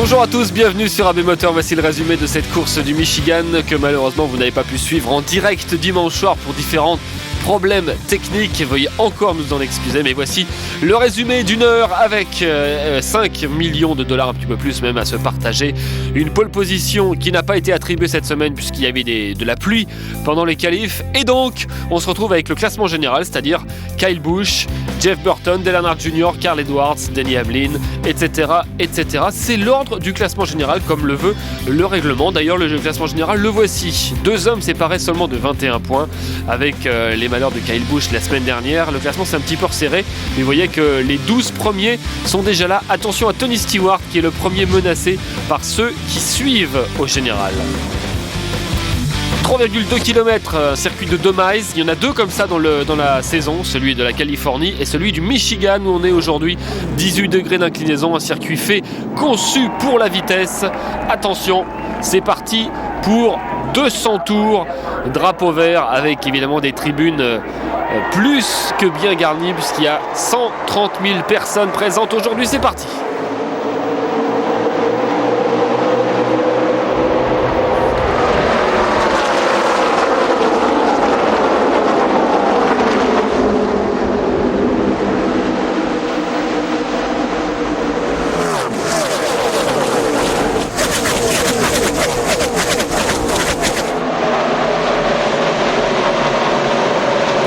Bonjour à tous, bienvenue sur AB Moteur. Voici le résumé de cette course du Michigan que malheureusement vous n'avez pas pu suivre en direct dimanche soir pour différents problèmes techniques. Veuillez encore nous en excuser, mais voici le résumé d'une heure avec 5 millions de dollars, un petit peu plus même, à se partager. Une pole position qui n'a pas été attribuée cette semaine puisqu'il y avait de la pluie pendant les qualifs. Et donc, on se retrouve avec le classement général, c'est-à-dire Kyle Busch, Jeff Burton, Dale Earnhardt Jr., Carl Edwards, Denny Hamlin, etc., etc. C'est l'ordre du classement général comme le veut le règlement. D'ailleurs, le classement général, le voici. 2 hommes séparés seulement de 21 points avec les malheurs de Kyle Busch la semaine dernière. Le classement s'est un petit peu resserré, mais vous voyez que les 12 premiers sont déjà là. Attention à Tony Stewart qui est le premier menacé par ceux qui suivent au général. 3,2 km, un circuit de 2 miles. Il y en a 2 comme ça dans la saison, celui de la Californie et celui du Michigan où on est aujourd'hui. 18 degrés d'inclinaison, un circuit conçu pour la vitesse. Attention, c'est parti pour 200 tours. Drapeau vert avec évidemment des tribunes plus que bien garnies puisqu'il y a 130 000 personnes présentes aujourd'hui. C'est parti.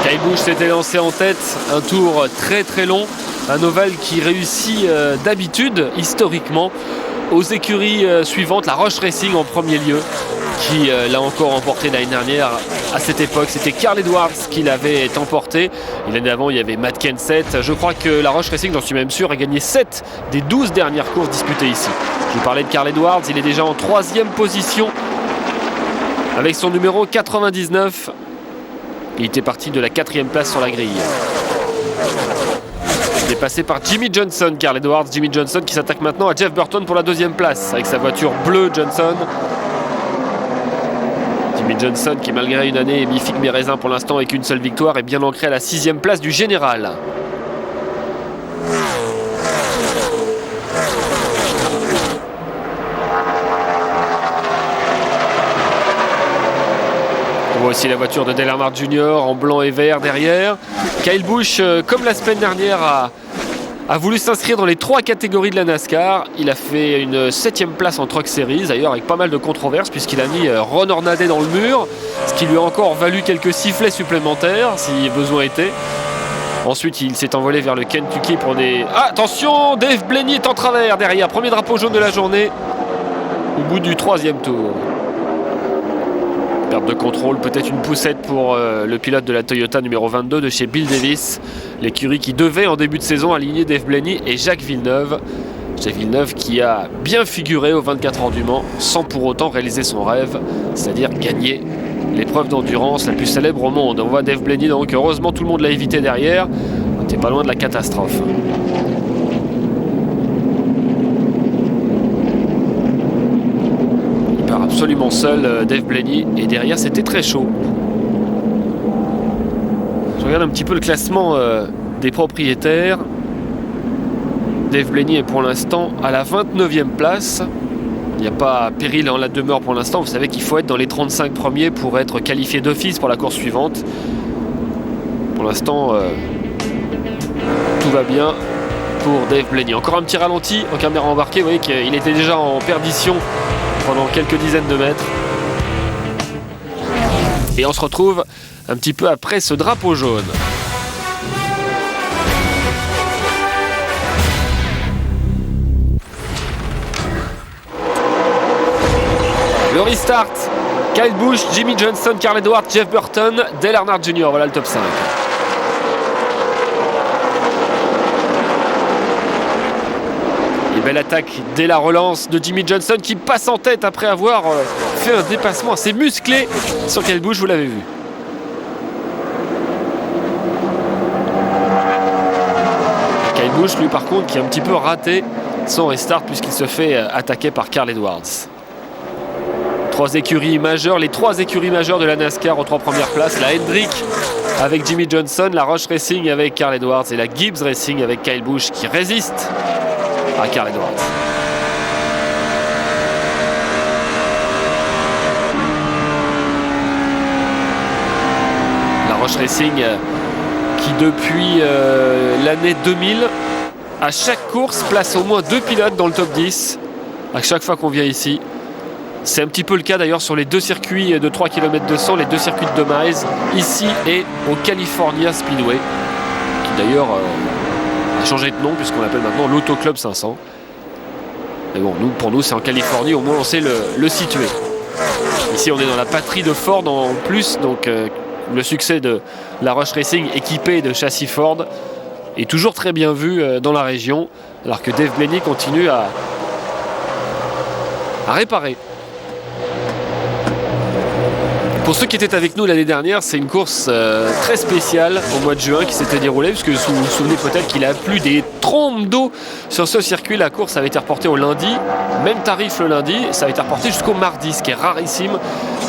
Kyle Busch s'était lancé en tête, un tour très très long, un ovale qui réussit d'habitude, historiquement, aux écuries suivantes, la Rush Racing en premier lieu, qui l'a encore emporté l'année dernière. À cette époque, c'était Carl Edwards qui l'avait emporté. Et l'année d'avant, il y avait Matt Kenseth. Je crois que la Rush Racing, j'en suis même sûr, a gagné 7 des 12 dernières courses disputées ici. Je vous parlais de Carl Edwards, il est déjà en 3e position avec son numéro 99. Il était parti de la 4e place sur la grille. Dépassé par Jimmy Johnson, Carl Edwards. Jimmy Johnson qui s'attaque maintenant à Jeff Burton pour la 2e place avec sa voiture bleue Johnson. Jimmy Johnson qui, malgré une année mi-figue mi-raisin pour l'instant avec une seule victoire, est bien ancré à la 6e place du général. On voit aussi la voiture de Dale Earnhardt Jr. en blanc et vert derrière. Kyle Busch, comme la semaine dernière, a voulu s'inscrire dans les 3 catégories de la NASCAR. Il a fait une 7e place en Truck Series, d'ailleurs avec pas mal de controverses puisqu'il a mis Ron Hornaday dans le mur, ce qui lui a encore valu quelques sifflets supplémentaires si besoin était. Ensuite, il s'est envolé vers le Kentucky pour des... Ah, attention, Dave Blaney est en travers derrière. Premier drapeau jaune de la journée au bout du 3e tour. Perte de contrôle, peut-être une poussette pour le pilote de la Toyota numéro 22 de chez Bill Davis. L'écurie qui devait en début de saison aligner Dave Blaney et Jacques Villeneuve. Jacques Villeneuve qui a bien figuré aux 24 heures du Mans sans pour autant réaliser son rêve, c'est-à-dire gagner l'épreuve d'endurance la plus célèbre au monde. On voit Dave Blaney, donc heureusement tout le monde l'a évité derrière. On n'était pas loin de la catastrophe. Absolument seul, Dave Blaney, et derrière c'était très chaud. Je regarde un petit peu le classement des propriétaires. Dave Blaney est pour l'instant à la 29e place. Il n'y a pas péril en la demeure pour l'instant. Vous savez qu'il faut être dans les 35 premiers pour être qualifié d'office pour la course suivante. Pour l'instant, tout va bien pour Dave Blaney. Encore un petit ralenti en caméra embarquée. Vous voyez qu'il était déjà en perdition pendant quelques dizaines de mètres. Et on se retrouve un petit peu après ce drapeau jaune. Le restart. Kyle Busch, Jimmy Johnson, Carl Edwards, Jeff Burton, Dale Earnhardt Jr. Voilà le top 5. Et belle attaque dès la relance de Jimmy Johnson qui passe en tête après avoir fait un dépassement assez musclé sur Kyle Busch, vous l'avez vu. Kyle Busch, lui par contre, qui a un petit peu raté son restart puisqu'il se fait attaquer par Carl Edwards. 3 écuries majeures, les 3 écuries majeures de la NASCAR aux 3 premières places. La Hendrick avec Jimmy Johnson, la Rush Racing avec Carl Edwards et la Gibbs Racing avec Kyle Busch qui résiste à Carl Edwards. Rush Racing qui depuis l'année 2000, à chaque course, place au moins 2 pilotes dans le top 10 à chaque fois qu'on vient ici. C'est un petit peu le cas d'ailleurs sur les 2 circuits de 3 km 200, les 2 circuits de Miles, ici et au California Speedway, qui d'ailleurs a changé de nom puisqu'on l'appelle maintenant l'Auto Club 500. Mais bon, pour nous c'est en Californie, au moins on sait le situer. Ici on est dans la patrie de Ford en plus, donc le succès de la Rush Racing équipée de châssis Ford est toujours très bien vu dans la région, alors que Dave Blaney continue à réparer. Pour ceux qui étaient avec nous l'année dernière, c'est une course très spéciale au mois de juin qui s'était déroulée, puisque vous vous souvenez peut-être qu'il a plu des trompes d'eau sur ce circuit. La course avait été reportée au lundi, même tarif le lundi, ça avait été reporté jusqu'au mardi, ce qui est rarissime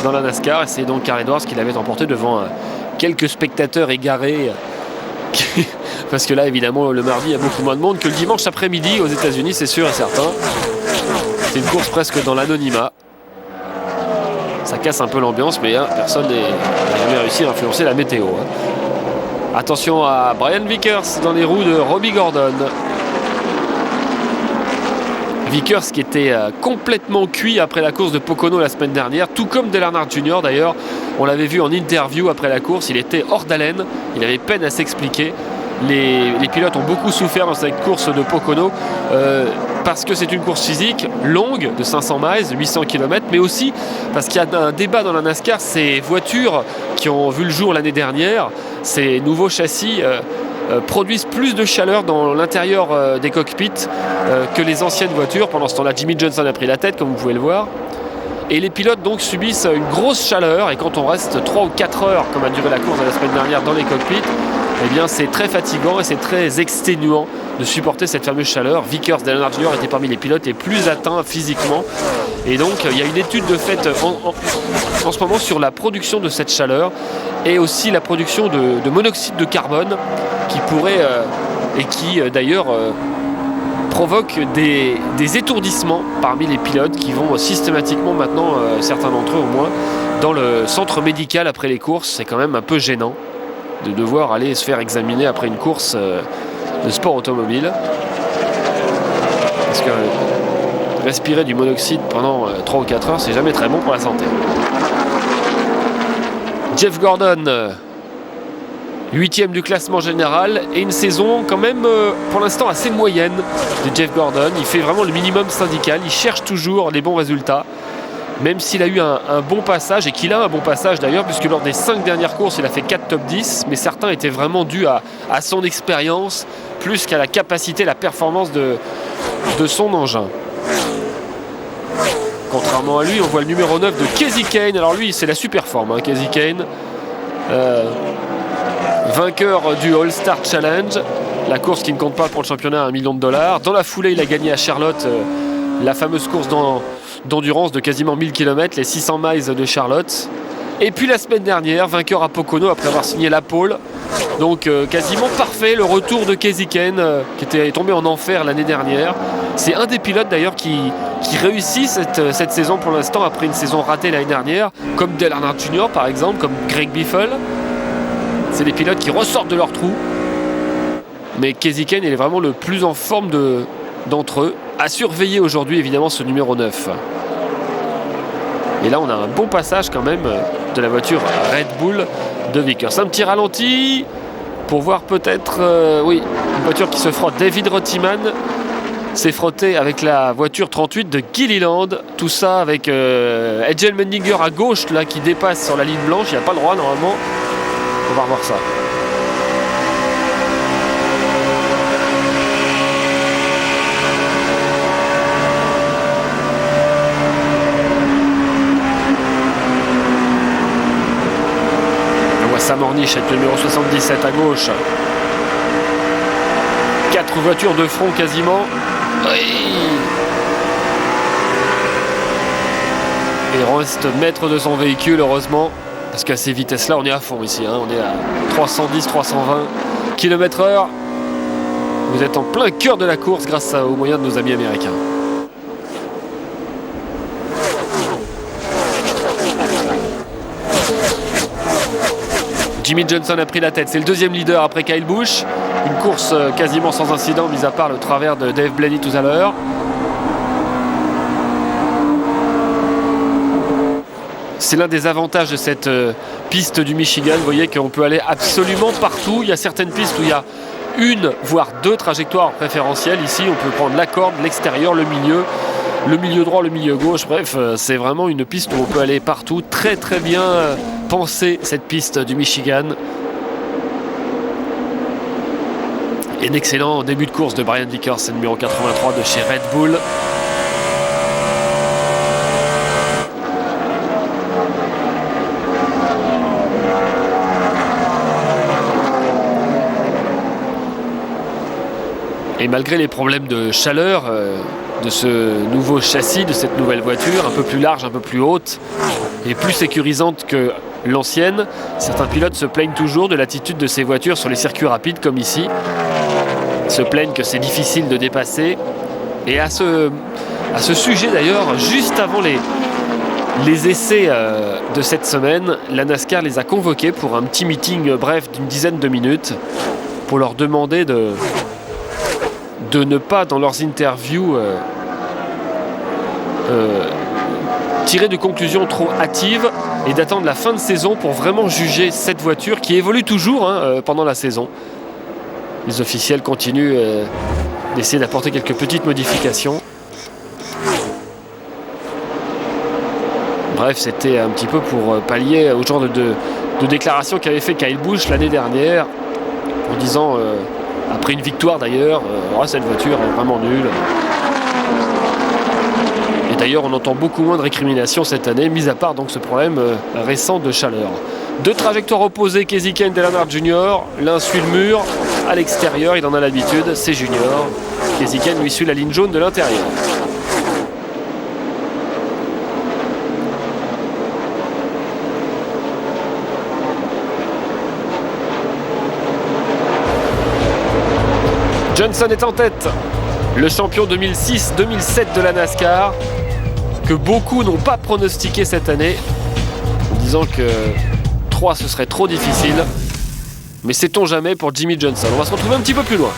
dans la NASCAR. Et c'est donc Carl Edwards qui l'avait emporté devant quelques spectateurs égarés. Parce que là, évidemment, le mardi, il y a beaucoup moins de monde que le dimanche après-midi aux États-Unis, c'est sûr et certain. C'est une course presque dans l'anonymat. Ça casse un peu l'ambiance, mais personne n'a jamais réussi à influencer la météo. Attention à Brian Vickers dans les roues de Robbie Gordon. Vickers qui était complètement cuit après la course de Pocono la semaine dernière, tout comme Dale Earnhardt Jr. d'ailleurs. On l'avait vu en interview après la course, il était hors d'haleine, il avait peine à s'expliquer. Les pilotes ont beaucoup souffert dans cette course de Pocono parce que c'est une course physique longue de 500 miles, 800 km, mais aussi parce qu'il y a un débat dans la NASCAR. Ces voitures qui ont vu le jour l'année dernière, ces nouveaux châssis produisent plus de chaleur dans l'intérieur des cockpits que les anciennes voitures. Pendant ce temps-là, Jimmy Johnson a pris la tête, comme vous pouvez le voir. Et les pilotes donc subissent une grosse chaleur, et quand on reste 3 ou 4 heures, comme a duré la course de la semaine dernière dans les cockpits, eh bien c'est très fatigant et c'est très exténuant de supporter cette fameuse chaleur. Vickers, Dale Earnhardt Jr. était parmi les pilotes les plus atteints physiquement. Et donc il y a une étude de fait en ce moment sur la production de cette chaleur et aussi la production de monoxyde de carbone qui pourrait et qui d'ailleurs provoque des étourdissements parmi les pilotes qui vont systématiquement maintenant, certains d'entre eux au moins, dans le centre médical après les courses. C'est quand même un peu gênant de devoir aller se faire examiner après une course de sport automobile. Parce que respirer du monoxyde pendant 3 ou 4 heures, c'est jamais très bon pour la santé. Jeff Gordon, 8e du classement général, et une saison quand même pour l'instant assez moyenne de Jeff Gordon. Il fait vraiment le minimum syndical, il cherche toujours les bons résultats. Même s'il a eu un bon passage, et qu'il a un bon passage d'ailleurs, puisque lors des 5 dernières courses, il a fait 4 top 10, mais certains étaient vraiment dus à son expérience, plus qu'à la capacité, la performance de son engin. Contrairement à lui, on voit le numéro 9 de Kasey Kahne. Alors lui, c'est la super forme, Kasey Kahne. Vainqueur du All-Star Challenge, la course qui ne compte pas pour le championnat à $1 million. Dans la foulée, il a gagné à Charlotte la fameuse course d'endurance de quasiment 1000 km, les 600 miles de Charlotte. Et puis la semaine dernière, vainqueur à Pocono après avoir signé la pole. Donc quasiment parfait, le retour de Kasey Kahne qui était tombé en enfer l'année dernière. C'est un des pilotes d'ailleurs qui réussit cette saison pour l'instant après une saison ratée l'année dernière, comme Dale Earnhardt Jr. par exemple, comme Greg Biffle. C'est des pilotes qui ressortent de leur trou. Mais Kasey Kahne, il est vraiment le plus en forme d'entre eux. À surveiller aujourd'hui évidemment ce numéro 9. Et là on a un bon passage quand même de la voiture Red Bull de Vickers. Un petit ralenti pour voir peut-être une voiture qui se frotte. David Rottiman s'est frotté avec la voiture 38 de Gilliland. Tout ça avec Edgel Mendinger à gauche là qui dépasse sur la ligne blanche. Il n'y a pas le droit normalement. On va revoir ça. Sam Ornish avec le numéro 77 à gauche. 4 voitures de front quasiment. Oui. Et reste maître de son véhicule heureusement. Parce qu'à ces vitesses là on est à fond ici. On est à 310-320 km/h. Vous êtes en plein cœur de la course grâce aux moyens de nos amis américains. Jimmy Johnson a pris la tête, c'est le deuxième leader après Kyle Busch. Une course quasiment sans incident, mis à part le travers de Dave Blaney tout à l'heure. C'est l'un des avantages de cette piste du Michigan. Vous voyez qu'on peut aller absolument partout. Il y a certaines pistes où il y a une, voire deux trajectoires préférentielles. Ici, on peut prendre la corde, l'extérieur, le milieu droit, le milieu gauche. Bref, c'est vraiment une piste où on peut aller partout. Très très bien pensée, cette piste du Michigan. Et un excellent début de course de Brian Vickers, c'est le numéro 83 de chez Red Bull. Et malgré les problèmes de chaleur de ce nouveau châssis, de cette nouvelle voiture, un peu plus large, un peu plus haute et plus sécurisante que l'ancienne, certains pilotes se plaignent toujours de l'attitude de ces voitures sur les circuits rapides comme ici. Ils se plaignent que c'est difficile de dépasser. Et à ce sujet d'ailleurs, juste avant les essais de cette semaine, la NASCAR les a convoqués pour un petit meeting bref d'une dizaine de minutes pour leur demander de ne pas, dans leurs interviews, tirer de conclusions trop hâtives et d'attendre la fin de saison pour vraiment juger cette voiture qui évolue toujours pendant la saison. Les officiels continuent d'essayer d'apporter quelques petites modifications. Bref, c'était un petit peu pour pallier au genre de déclaration qu'avait fait Kyle Busch l'année dernière en disant... après une victoire d'ailleurs, cette voiture est vraiment nulle. Et d'ailleurs on entend beaucoup moins de récriminations cette année, mis à part donc ce problème récent de chaleur. Deux trajectoires opposées, Keziken et Dale Earnhardt Jr. L'un suit le mur à l'extérieur, il en a l'habitude, c'est Junior. Keziken lui suit la ligne jaune de l'intérieur. Johnson est en tête, le champion 2006-2007 de la NASCAR, que beaucoup n'ont pas pronostiqué cette année, en disant que 3 ce serait trop difficile. Mais sait-on jamais pour Jimmy Johnson. On va se retrouver un petit peu plus loin.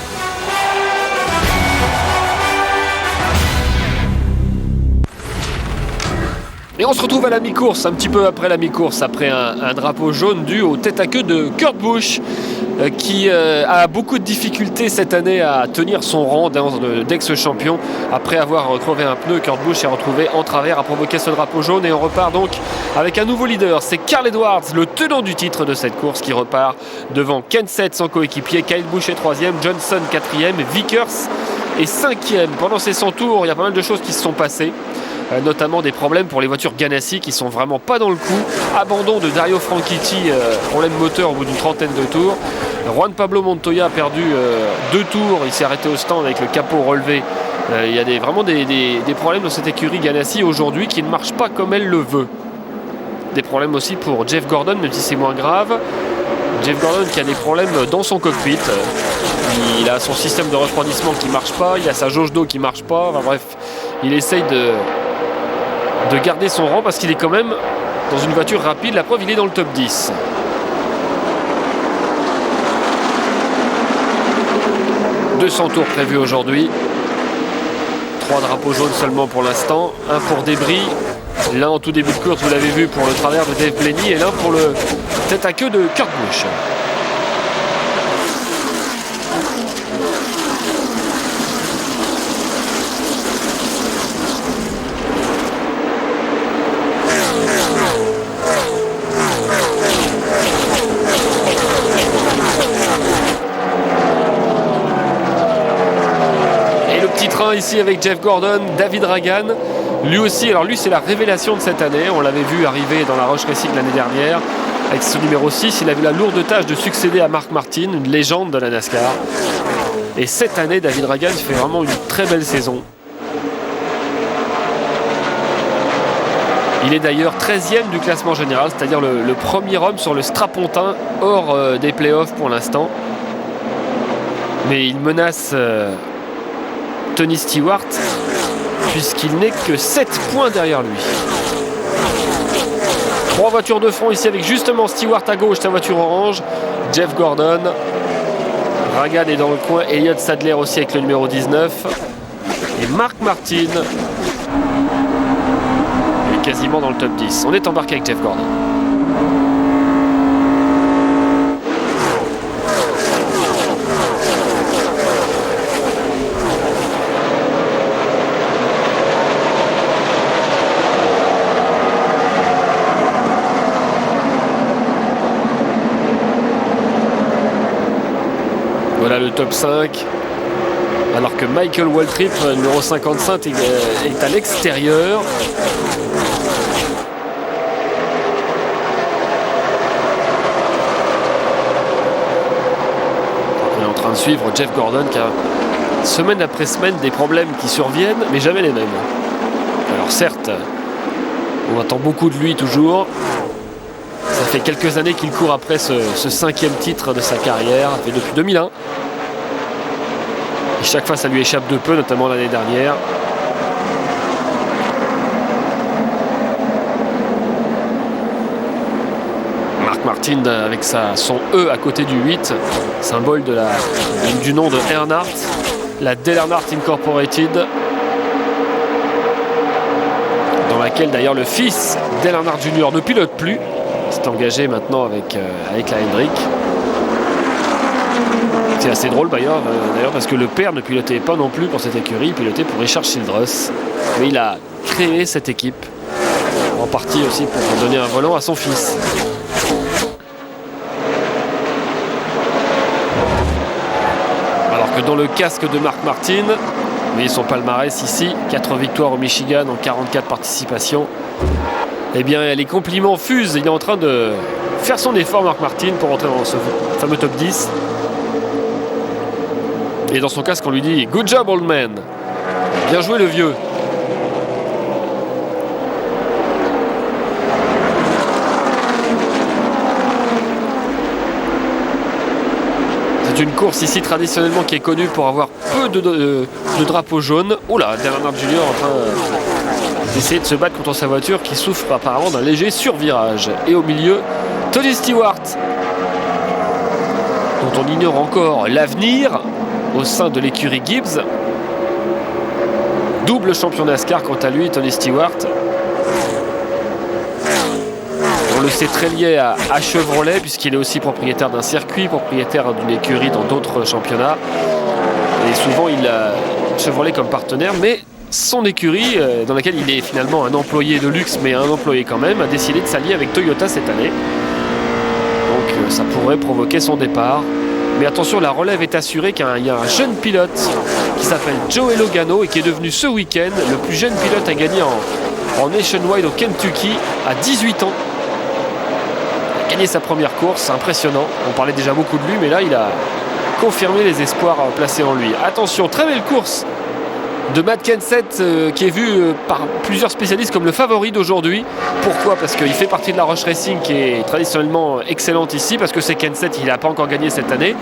Et on se retrouve à la mi-course, un petit peu après la mi-course, après un drapeau jaune dû au tête-à-queue de Kurt Busch, qui a beaucoup de difficultés cette année à tenir son rang d'ex-champion. Après avoir retrouvé un pneu, Kurt Busch est retrouvé en travers, a provoqué ce drapeau jaune et on repart donc avec un nouveau leader. C'est Carl Edwards, le tenant du titre de cette course, qui repart devant Kenseth, son coéquipier. Kyle Busch est 3e, Johnson 4e, Vickers est 5e. Pendant ces 100 tours, il y a pas mal de choses qui se sont passées. Notamment des problèmes pour les voitures Ganassi qui sont vraiment pas dans le coup. Abandon de Dario Franchitti, problème moteur au bout d'une trentaine de tours. Juan Pablo Montoya a perdu 2 tours, il s'est arrêté au stand avec le capot relevé. Il y a vraiment des problèmes dans cette écurie Ganassi aujourd'hui qui ne marche pas comme elle le veut. Des problèmes aussi pour Jeff Gordon, même si c'est moins grave. Jeff Gordon qui a des problèmes dans son cockpit. Il a son système de refroidissement qui marche pas, il a sa jauge d'eau qui marche pas. Enfin, bref, il essaye de garder son rang parce qu'il est quand même dans une voiture rapide. La preuve, il est dans le top 10. « 200 tours prévus aujourd'hui. 3 drapeaux jaunes seulement pour l'instant. Un pour débris. L'un en tout début de course, vous l'avez vu, pour le travers de Dave Blaney. Et l'un pour le tête-à-queue de Kurt Busch. Ici avec Jeff Gordon, David Ragan, lui aussi, alors lui c'est la révélation de cette année, on l'avait vu arriver dans la Rush Racing l'année dernière, avec son numéro 6, il avait la lourde tâche de succéder à Mark Martin, une légende de la NASCAR, et cette année David Ragan fait vraiment une très belle saison. Il est d'ailleurs 13e du classement général, c'est-à-dire le premier homme sur le strapontin hors des playoffs pour l'instant, mais il menace Tony Stewart puisqu'il n'est que 7 points derrière lui. 3 voitures de front ici avec justement Stewart à gauche, sa voiture orange, Jeff Gordon, Ragan est dans le coin, Elliott Sadler aussi avec le numéro 19 et Mark Martin est quasiment dans le top 10. On est embarqué avec Jeff Gordon. Voilà le top 5. Alors que Michael Waltrip, numéro 55, est à l'extérieur. On est en train de suivre Jeff Gordon qui a semaine après semaine des problèmes qui surviennent, mais jamais les mêmes. Alors certes, on attend beaucoup de lui toujours. Ça fait quelques années qu'il court après ce 5e titre de sa carrière, et depuis 2001. Et chaque fois ça lui échappe de peu, notamment l'année dernière. Mark Martin avec son E à côté du 8, symbole du nom de Earnhardt, la Dale Earnhardt Incorporated, dans laquelle d'ailleurs le fils Dale Earnhardt Jr. ne pilote plus. C'est engagé maintenant avec la Hendrick. C'est assez drôle d'ailleurs parce que le père ne pilotait pas non plus pour cette écurie, il pilotait pour Richard Childress. Mais il a créé cette équipe, en partie aussi pour donner un volant à son fils. Alors que dans le casque de Mark Martin, vous voyez son palmarès ici, 4 victoires au Michigan en 44 participations. Eh bien, les compliments fusent. Il est en train de faire son effort, Mark Martin, pour rentrer dans ce fameux top 10. Et dans son casque, on lui dit « Good job, old man !» Bien joué, le vieux. C'est une course ici, traditionnellement, qui est connue pour avoir peu de drapeaux jaunes. Oh là, Dale Earnhardt Jr. en train d'essayer de se battre contre sa voiture qui souffre apparemment d'un léger survirage. Et au milieu, Tony Stewart, dont on ignore encore l'avenir au sein de l'écurie Gibbs. Double champion NASCAR quant à lui, Tony Stewart. On le sait très lié à Chevrolet, puisqu'il est aussi propriétaire d'un circuit, propriétaire d'une écurie dans d'autres championnats. Et souvent il a Chevrolet comme partenaire, mais son écurie, dans laquelle il est finalement un employé de luxe, mais un employé quand même, a décidé de s'allier avec Toyota cette année. Donc ça pourrait provoquer son départ. Mais attention, la relève est assurée car il y a un jeune pilote qui s'appelle Joey Logano et qui est devenu ce week-end le plus jeune pilote à gagner en Nationwide au Kentucky à 18 ans. Il a gagné sa première course, c'est impressionnant. On parlait déjà beaucoup de lui, mais là il a confirmé les espoirs placés en lui. Attention, très belle course de Matt Kenseth qui est vu par plusieurs spécialistes comme le favori d'aujourd'hui. Pourquoi ? Parce qu'il fait partie de la Rush Racing qui est traditionnellement excellente ici, parce que c'est Kenseth, il n'a pas encore gagné cette année,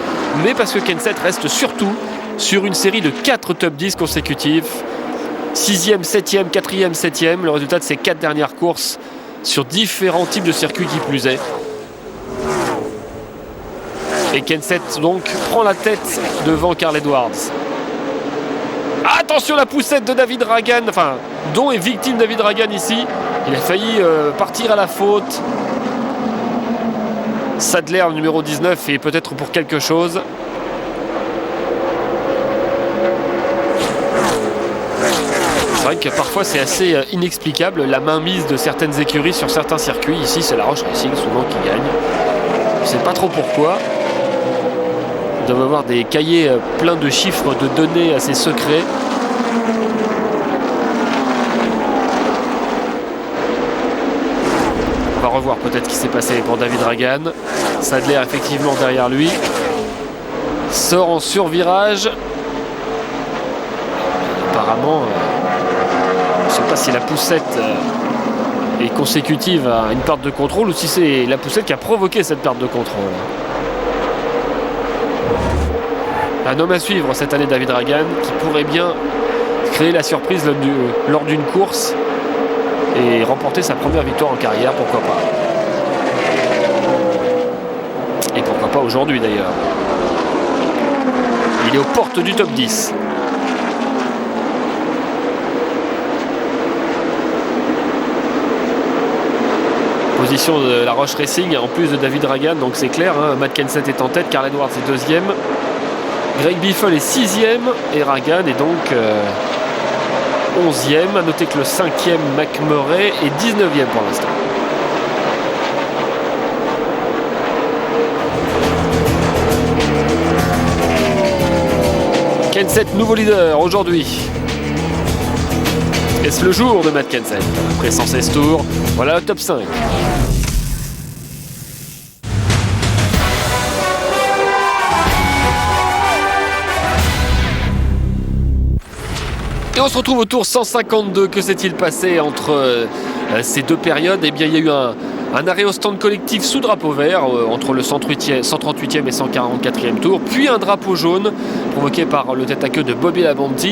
mais parce que Kenseth reste surtout sur une série de 4 top 10 consécutifs, 6e, 7e, 4e, 7e, le résultat de ces 4 dernières courses sur différents types de circuits qui plus est. Et Kenseth donc prend la tête devant Carl Edwards. Attention, la poussette de David Ragan, enfin, dont est victime David Ragan ici. Il a failli partir à la faute. Sadler, le numéro 19, est peut-être pour quelque chose. C'est vrai que parfois c'est assez inexplicable la mainmise de certaines écuries sur certains circuits. Ici, c'est la Rush Racing souvent qui gagne. Je ne sais pas trop pourquoi. Ils doivent avoir des cahiers pleins de chiffres, de données assez secrets. On va revoir peut-être ce qui s'est passé pour David Ragan. Sadler effectivement derrière lui. Sort en survirage. Apparemment, je ne sais pas si la poussette est consécutive à une perte de contrôle ou si c'est la poussette qui a provoqué cette perte de contrôle. Un homme à suivre cette année, David Ragan, qui pourrait bien créer la surprise lors d'une course et remporter sa première victoire en carrière, pourquoi pas. Et pourquoi pas aujourd'hui d'ailleurs. Il est aux portes du top 10. Position de la Roche Racing en plus de David Ragan, donc c'est clair, hein, Matt Kenseth est en tête, Carl Edwards est deuxième, Greg Biffle est sixième et Ragan est donc 11e. A noter que le 5e McMurray est 19e pour l'instant. Kenseth, nouveau leader aujourd'hui. Est-ce le jour de Matt Kenseth? Après 116 tours, voilà le top 5. Et on se retrouve au tour 152. Que s'est-il passé entre ces deux périodes? Eh bien, il y a eu un arrêt au stand collectif sous drapeau vert entre le 138e et 144e tour, puis un drapeau jaune provoqué par le tête-à-queue de Bobby Labonte.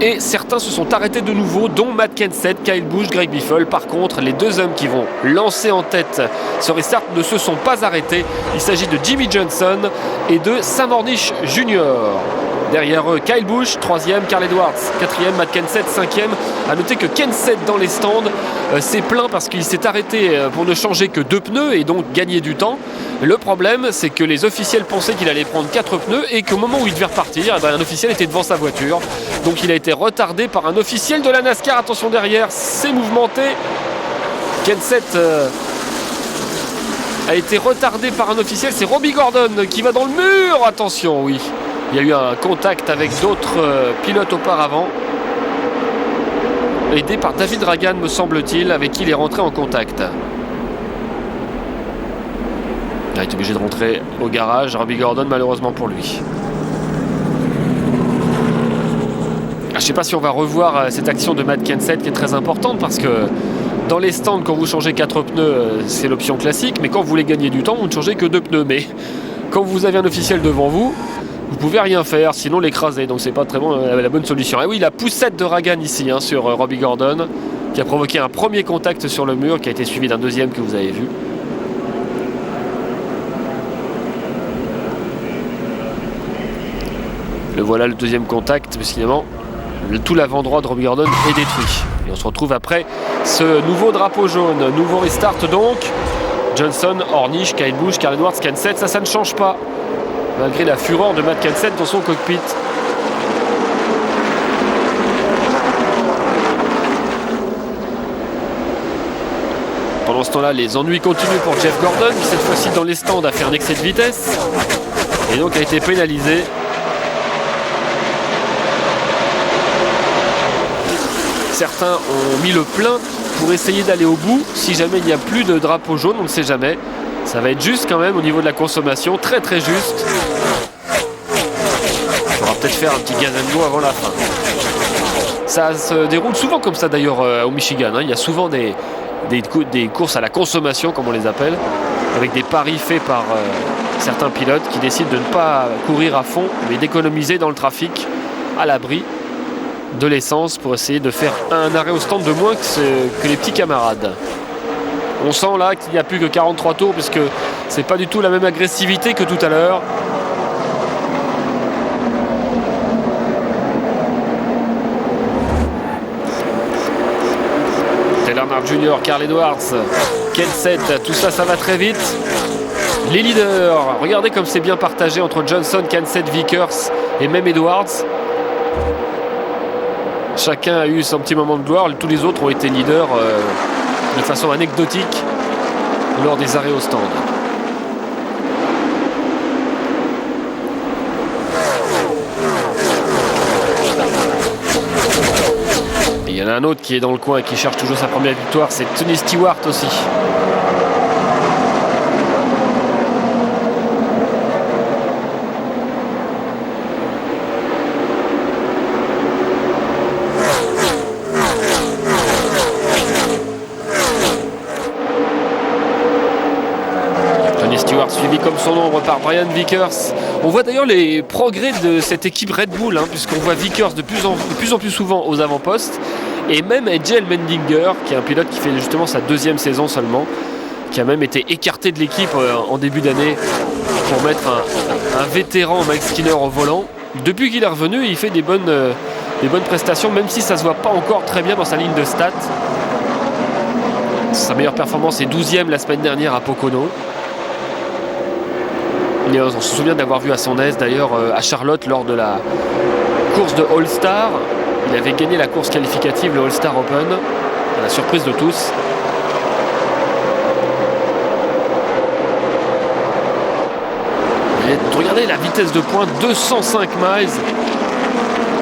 Et certains se sont arrêtés de nouveau, dont Matt Kenseth, Kyle Busch, Greg Biffle. Par contre, les deux hommes qui vont lancer en tête ce restart ne se sont pas arrêtés. Il s'agit de Jimmy Johnson et de Sam Ornish Jr. Derrière eux, Kyle Busch, 3e, Carl Edwards, 4e, Matt Kenseth, 5e. A noter que Kenseth dans les stands s'est plaint parce qu'il s'est arrêté pour ne changer que 2 pneus et donc gagner du temps. Le problème, c'est que les officiels pensaient qu'il allait prendre 4 pneus et qu'au moment où il devait repartir, un officiel était devant sa voiture. Donc il a été retardé par un officiel de la NASCAR. Attention derrière, c'est mouvementé. Kenseth a été retardé par un officiel, c'est Robbie Gordon qui va dans le mur. Attention, oui. Il y a eu un contact avec d'autres pilotes auparavant. Aidé par David Ragan, me semble-t-il, avec qui il est rentré en contact. Il est obligé de rentrer au garage. Robbie Gordon, malheureusement pour lui. Je ne sais pas si on va revoir cette action de Matt Kenseth qui est très importante parce que dans les stands, quand vous changez 4 pneus, c'est l'option classique. Mais quand vous voulez gagner du temps, vous ne changez que 2 pneus. Mais quand vous avez un officiel devant vous, vous pouvez rien faire, sinon l'écraser. Donc c'est pas très bon, la bonne solution. Et oui, la poussette de Ragan ici sur Robbie Gordon, qui a provoqué un premier contact sur le mur, qui a été suivi d'un deuxième que vous avez vu. Le voilà le deuxième contact, évidemment. Tout l'avant droit de Robbie Gordon est détruit. Et on se retrouve après ce nouveau drapeau jaune. Nouveau restart donc. Johnson, Ornish, Kyle Busch, Carl Edwards, Kenseth, ça ne change pas. Malgré la fureur de Matt Kenseth dans son cockpit. Pendant ce temps-là, les ennuis continuent pour Jeff Gordon, qui cette fois-ci dans les stands a fait un excès de vitesse. Et donc a été pénalisé. Certains ont mis le plein pour essayer d'aller au bout. Si jamais il n'y a plus de drapeau jaune, on ne sait jamais. Ça va être juste quand même au niveau de la consommation, très très juste. Il faudra peut-être faire un petit gas and go avant la fin. Ça se déroule souvent comme ça d'ailleurs au Michigan. Il y a souvent des courses à la consommation, comme on les appelle, avec des paris faits par certains pilotes qui décident de ne pas courir à fond, mais d'économiser dans le trafic à l'abri de l'essence pour essayer de faire un arrêt au stand de moins que les petits camarades. On sent là qu'il n'y a plus que 43 tours puisque c'est pas du tout la même agressivité que tout à l'heure. Dale Earnhardt Jr., Carl Edwards, Kenseth, tout ça, ça va très vite. Les leaders, regardez comme c'est bien partagé entre Johnson, Kenseth, Vickers et même Edwards. Chacun a eu son petit moment de gloire. Tous les autres ont été leaders de façon anecdotique lors des arrêts au stand. Et il y en a un autre qui est dans le coin et qui cherche toujours sa première victoire, c'est Tony Stewart aussi. Suivi comme son ombre par Brian Vickers. On voit d'ailleurs les progrès de cette équipe Red Bull, puisqu'on voit Vickers de plus en plus souvent aux avant-postes Et même AJ Allmendinger, qui est un pilote qui fait justement sa 2e saison seulement, qui a même été écarté de l'équipe en début d'année pour mettre un vétéran Mike Skinner au volant. Depuis qu'il est revenu, il fait des bonnes prestations, même si ça ne se voit pas encore très bien dans sa ligne de stats. Sa meilleure performance est 12e la semaine dernière à Pocono. On se souvient d'avoir vu à son aise d'ailleurs à Charlotte lors de la course de All-Star. Il avait gagné la course qualificative, le All-Star Open, à la surprise de tous. Et regardez la vitesse de pointe, 205 miles,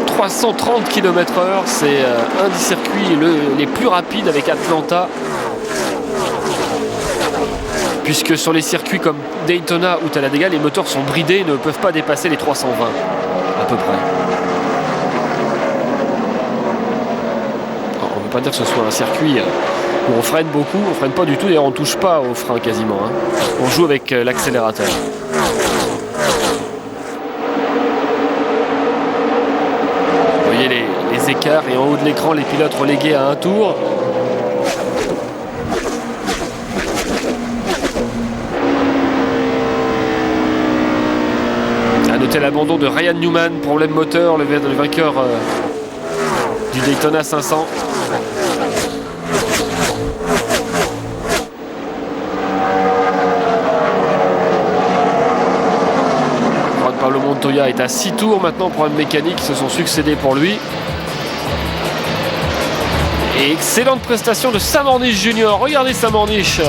330 km/h. C'est un des circuits les plus rapides avec Atlanta. Puisque sur les circuits comme Daytona ou Talladega, les moteurs sont bridés et ne peuvent pas dépasser les 320 à peu près. Alors, on ne veut pas dire que ce soit un circuit où on freine beaucoup, on freine pas du tout, d'ailleurs on ne touche pas au frein quasiment. On joue avec l'accélérateur. Vous voyez les écarts et en haut de l'écran les pilotes relégués à un tour. Notez l'abandon de Ryan Newman, problème moteur, le vainqueur du Daytona 500. Juan Pablo Montoya est à 6 tours maintenant, problèmes mécaniques se sont succédés pour lui. Et excellente prestation de Sam Ornish Jr. Regardez Sam Ornish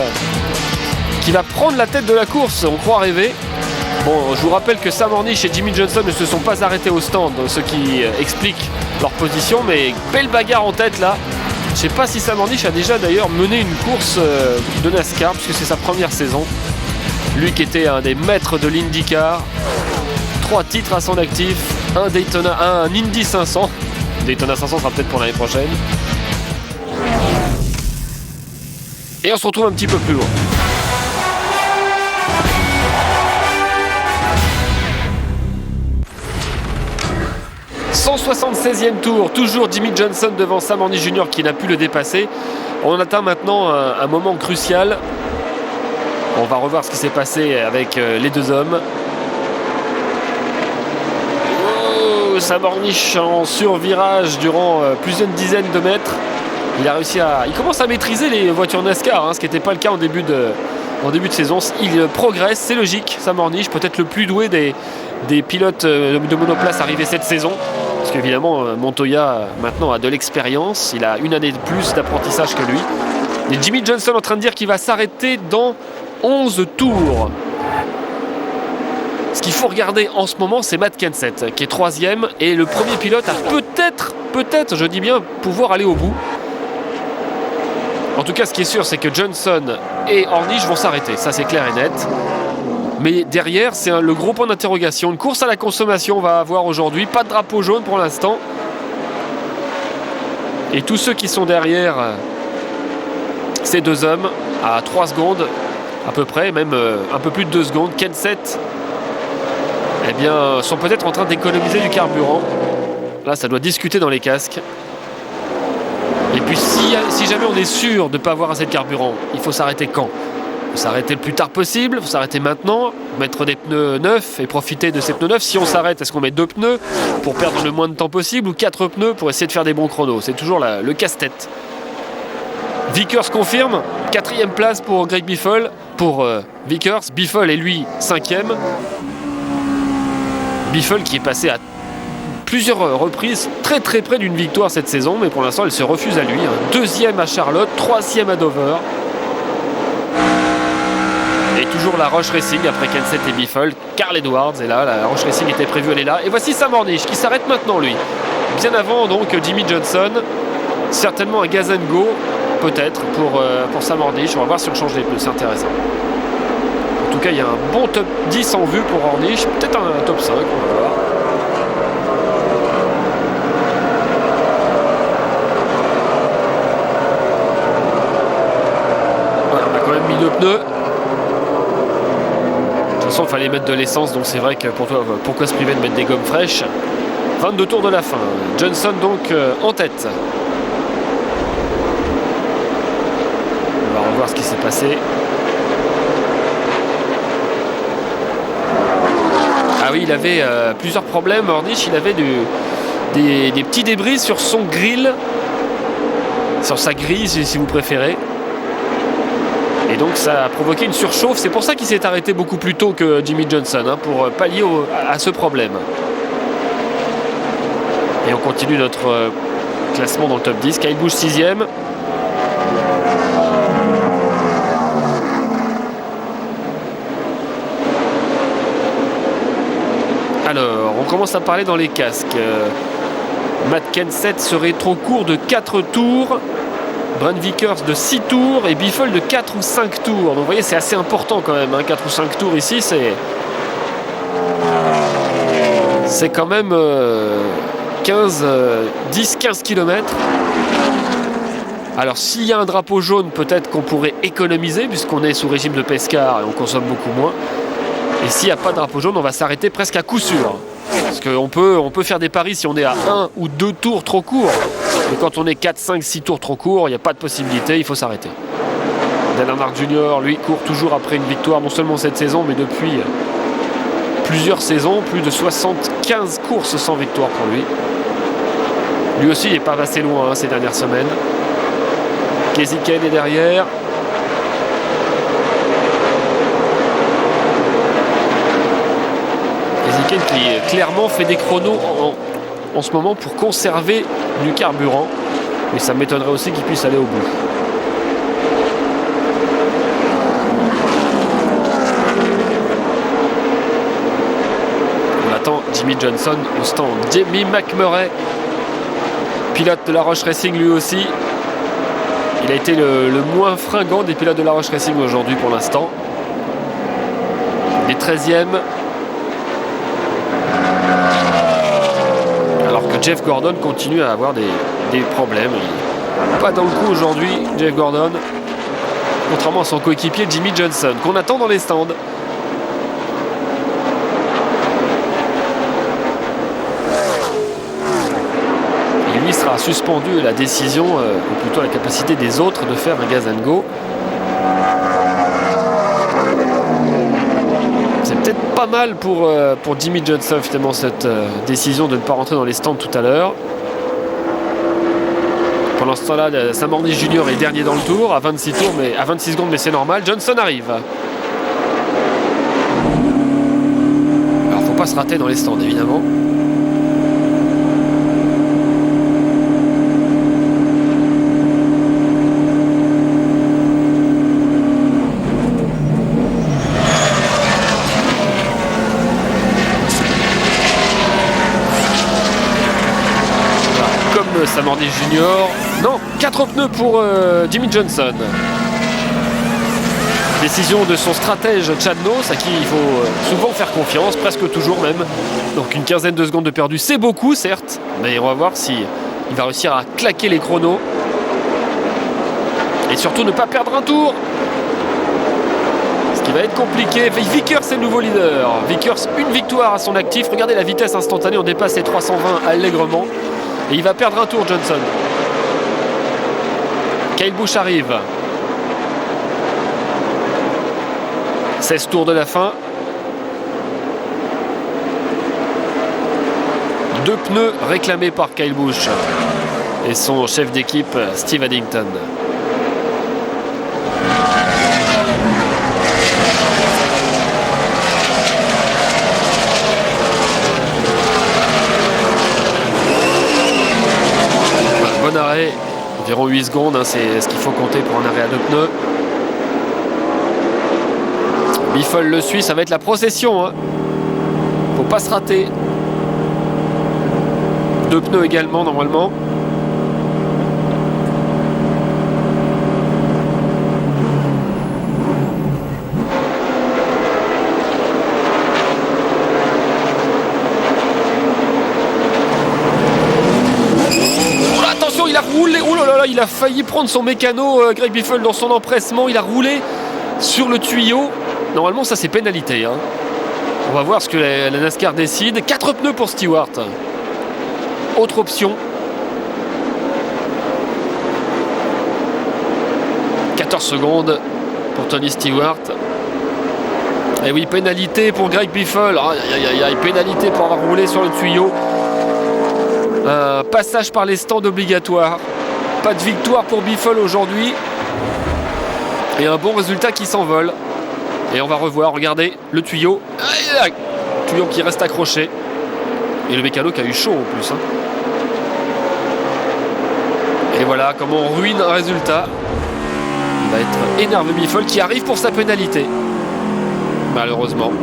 qui va prendre la tête de la course, on croit rêver. Bon, je vous rappelle que Sam Ornish et Jimmie Johnson ne se sont pas arrêtés au stand, ce qui explique leur position, mais belle bagarre en tête là. Je ne sais pas si Sam Ornish a déjà d'ailleurs mené une course de NASCAR, puisque c'est sa première saison. Lui qui était un des maîtres de l'IndyCar, 3 titres à son actif, un Daytona, un Indy 500. Daytona 500 sera peut-être pour l'année prochaine. Et on se retrouve un petit peu plus loin. 176e tour, toujours Jimmie Johnson devant Sam Ornish Jr. qui n'a pu le dépasser. On atteint maintenant un moment crucial. On va revoir ce qui s'est passé avec les deux hommes. Oh, Sam Ornish en survirage durant plusieurs dizaines de mètres. Il commence à maîtriser les voitures NASCAR, ce qui n'était pas le cas en début de saison. Il progresse, c'est logique. Sam Ornish, peut-être le plus doué des pilotes de monoplace arrivés cette saison. Parce qu'évidemment, Montoya maintenant a de l'expérience. Il a une année de plus d'apprentissage que lui. Et Jimmie Johnson en train de dire qu'il va s'arrêter dans 11 tours. Ce qu'il faut regarder en ce moment, c'est Matt Kenseth, qui est 3e. Et le premier pilote à peut-être, je dis bien, pouvoir aller au bout. En tout cas, ce qui est sûr, c'est que Johnson et Ornish vont s'arrêter. Ça, c'est clair et net. Mais derrière, c'est le gros point d'interrogation. Une course à la consommation, on va avoir aujourd'hui. Pas de drapeau jaune pour l'instant. Et tous ceux qui sont derrière ces deux hommes, à 3 secondes à peu près, même un peu plus de 2 secondes, Kenseth, eh bien, sont peut-être en train d'économiser du carburant. Là, ça doit discuter dans les casques. Et puis, si jamais on est sûr de ne pas avoir assez de carburant, il faut s'arrêter quand ? Il faut s'arrêter le plus tard possible, il faut s'arrêter maintenant, mettre des pneus neufs et profiter de ces pneus neufs. Si on s'arrête, est-ce qu'on met 2 pneus pour perdre le moins de temps possible ou 4 pneus pour essayer de faire des bons chronos ? C'est toujours le casse-tête. Vickers confirme, 4e place pour Greg Biffle, pour Vickers. Biffle est lui 5e. Biffle qui est passé à plusieurs reprises très près d'une victoire cette saison, mais pour l'instant elle se refuse à lui. 2e à Charlotte, 3e à Dover. Et toujours la Rush Racing après Kenseth et Biffle. Carl Edwards est là, la Rush Racing était prévue, elle est là. Et voici Sam Ornish qui s'arrête maintenant lui. Bien avant donc Jimmie Johnson. Certainement un gas and go, peut-être, pour Sam Ornish. On va voir si on change les pneus, c'est intéressant. En tout cas, il y a un bon top 10 en vue pour Ornish. Peut-être un top 5, on va voir. Voilà, on a quand même mis 2 pneus. De toute façon, il fallait mettre de l'essence, donc c'est vrai que pourquoi se priver de mettre des gommes fraîches. 22 tours de la fin. Johnson donc en tête. voir ce qui s'est passé. Ah oui, il avait plusieurs problèmes. Ornish, il avait des petits débris sur son grill, sur sa grille si vous préférez. Et donc ça a provoqué une surchauffe. C'est pour ça qu'il s'est arrêté beaucoup plus tôt que Jimmie Johnson, hein, pour pallier à ce problème. Et on continue notre classement dans le top 10. Kyle Busch 6e. Alors, on commence à parler dans les casques. Matt Kenseth serait trop court de 4 tours. Brent Vickers de 6 tours et Biffle de 4 ou 5 tours. Donc vous voyez, c'est assez important quand même, hein, 4 ou 5 tours ici, c'est quand même 10-15 km. Alors s'il y a un drapeau jaune, peut-être qu'on pourrait économiser puisqu'on est sous régime de pescar et on consomme beaucoup moins. Et s'il n'y a pas de drapeau jaune, on va s'arrêter presque à coup sûr. Parce qu'on peut faire des paris si on est à 1 ou 2 tours trop court. Mais quand on est 4, 5, 6 tours trop court, il n'y a pas de possibilité, il faut s'arrêter. Dale Earnhardt Jr., lui, court toujours après une victoire, non seulement cette saison, mais depuis plusieurs saisons, plus de 75 courses sans victoire pour lui. Lui aussi, il n'est pas passé loin, hein, ces dernières semaines. Kasey Kahne est derrière. Kasey Kahne qui clairement fait des chronos en ce moment pour conserver du carburant. Mais ça m'étonnerait aussi qu'il puisse aller au bout. On attend Jimmie Johnson au stand. Jamie McMurray, pilote de La Roche Racing lui aussi. Il a été le moins fringant des pilotes de La Roche Racing aujourd'hui pour l'instant. Il est 13e. Alors que Jeff Gordon continue à avoir des problèmes. Il n'est pas dans le coup aujourd'hui, Jeff Gordon. Contrairement à son coéquipier Jimmie Johnson, qu'on attend dans les stands. Et lui sera suspendu à la décision, ou plutôt à la capacité des autres de faire un gaz and go. C'est peut-être pas mal pour Jimmie Johnson finalement cette décision de ne pas rentrer dans les stands tout à l'heure. Pendant ce temps-là, Sam Hornish Jr. est dernier dans le tour à 26 tours, mais à 26 secondes, mais c'est normal. Johnson arrive. Alors faut pas se rater dans les stands évidemment. Sam Hornish Jr. Non, 4 pneus pour Jimmie Johnson. Décision de son stratège Chad Noce, à qui il faut souvent faire confiance, presque toujours même. Donc une quinzaine de secondes de perdu, c'est beaucoup certes, mais on va voir si il va réussir à claquer les chronos. Et surtout ne pas perdre un tour. Ce qui va être compliqué. Vickers c'est le nouveau leader. Vickers, une victoire à son actif. Regardez la vitesse instantanée, on dépasse les 320 allègrement. Et il va perdre un tour, Johnson. Kyle Busch arrive. 16 tours de la fin. 2 pneus réclamés par Kyle Busch et son chef d'équipe Steve Addington. Bon arrêt, environ 8 secondes, hein, c'est ce qu'il faut compter pour un arrêt à 2 pneus. Biffle le suit, ça va être la procession. Hein. Faut pas se rater. 2 pneus également normalement. Il a roulé, oh là là, il a failli prendre son mécano, Greg Biffle, dans son empressement. Il a roulé sur le tuyau. Normalement, ça c'est pénalité. Hein. On va voir ce que la NASCAR décide. 4 pneus pour Stewart. Autre option. 4 14 secondes pour Tony Stewart. Et oui, pénalité pour Greg Biffle. Pénalité pour avoir roulé sur le tuyau. Un passage par les stands obligatoire. Pas de victoire pour Biffle aujourd'hui. Et un bon résultat qui s'envole. Et on va revoir, regardez, le tuyau. Tuyau qui reste accroché. Et le mécano qui a eu chaud en plus. Et voilà comment on ruine un résultat. Il va être énervé Biffle qui arrive pour sa pénalité. Malheureusement.